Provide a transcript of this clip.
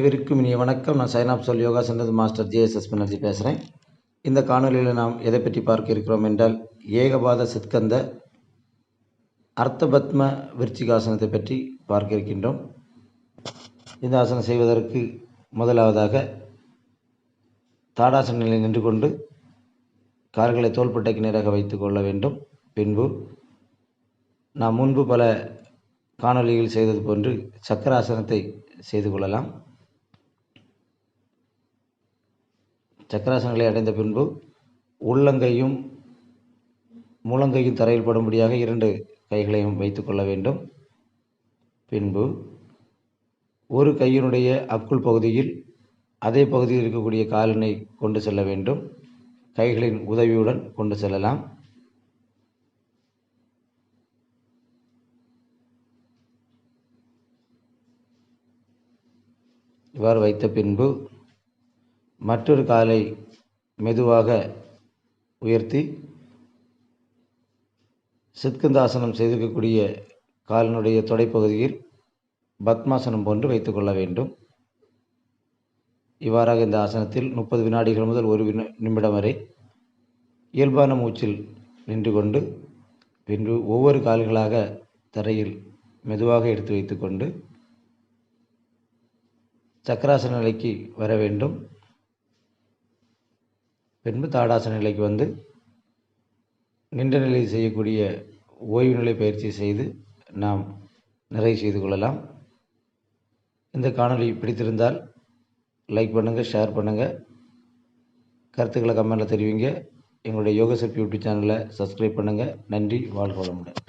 அனைவருக்கும் இனிய வணக்கம். நான் சைன் ஆப் சொல் yoga centre master JSS Banerjee பேசுகிறேன். இந்த காணொலியில் நாம் எதை பற்றி பார்க்க இருக்கிறோம் என்றால் ஏகபாத சித்கந்த அர்த்தபத்ம விருச்சிகாசனத்தை பற்றி பார்க்க இருக்கின்றோம். இந்த ஆசனம் செய்வதற்கு முதலாவதாக தாடாசன நிலையில் நின்று கொண்டு கால்களை தோள்பட்டைக்கு நேராக வைத்து கொள்ள வேண்டும். பின்பு நாம் முன்பு பல காணொலிகள் செய்தது போன்று சக்கராசனத்தை செய்து கொள்ளலாம். சக்கராசனங்களை அடைந்த பின்பு உள்ளங்கையும் முழங்கையும் தரையில் படும்படியாக 2 கைகளையும் வைத்துக் கொள்ள வேண்டும். பின்பு ஒரு கையினுடைய அக்குள் பகுதியில் அதே பகுதியில் இருக்கக்கூடிய காலினை கொண்டு செல்ல வேண்டும். கைகளின் உதவியுடன் கொண்டு செல்லலாம். இவ்வாறு வைத்த பின்பு மற்றொரு காலை மெதுவாக உயர்த்தி சித்கந்தாசனம் செய்திருக்கக்கூடிய காலினுடைய தொடைப்பகுதியில் பத்மாசனம் போன்று வைத்துக் கொள்ள வேண்டும். இவ்வாறாக இந்த ஆசனத்தில் 30 வினாடிகள் முதல் 1 நிமிடம் வரை இயல்பான மூச்சில் நின்று கொண்டு பின்பு ஒவ்வொரு கால்களாக தரையில் மெதுவாக எடுத்து வைத்துக்கொண்டு சக்கராசன நிலைக்கு வர வேண்டும். பின்பு தாடாசன நிலைக்கு வந்து நின்ற நிலையில் செய்யக்கூடிய ஓய்வு நிலை பயிற்சி செய்து நாம் நிறைவு செய்து கொள்ளலாம். இந்த காணொலி பிடித்திருந்தால் லைக் பண்ணுங்கள், ஷேர் பண்ணுங்கள், கருத்துக்களை கமெண்ட்டில் தெரிவிங்க. எங்களுடைய யோகா சிற்பி யூடியூப் சேனலை சப்ஸ்கிரைப் பண்ணுங்கள். நன்றி, வாழ்க வளமுடன்.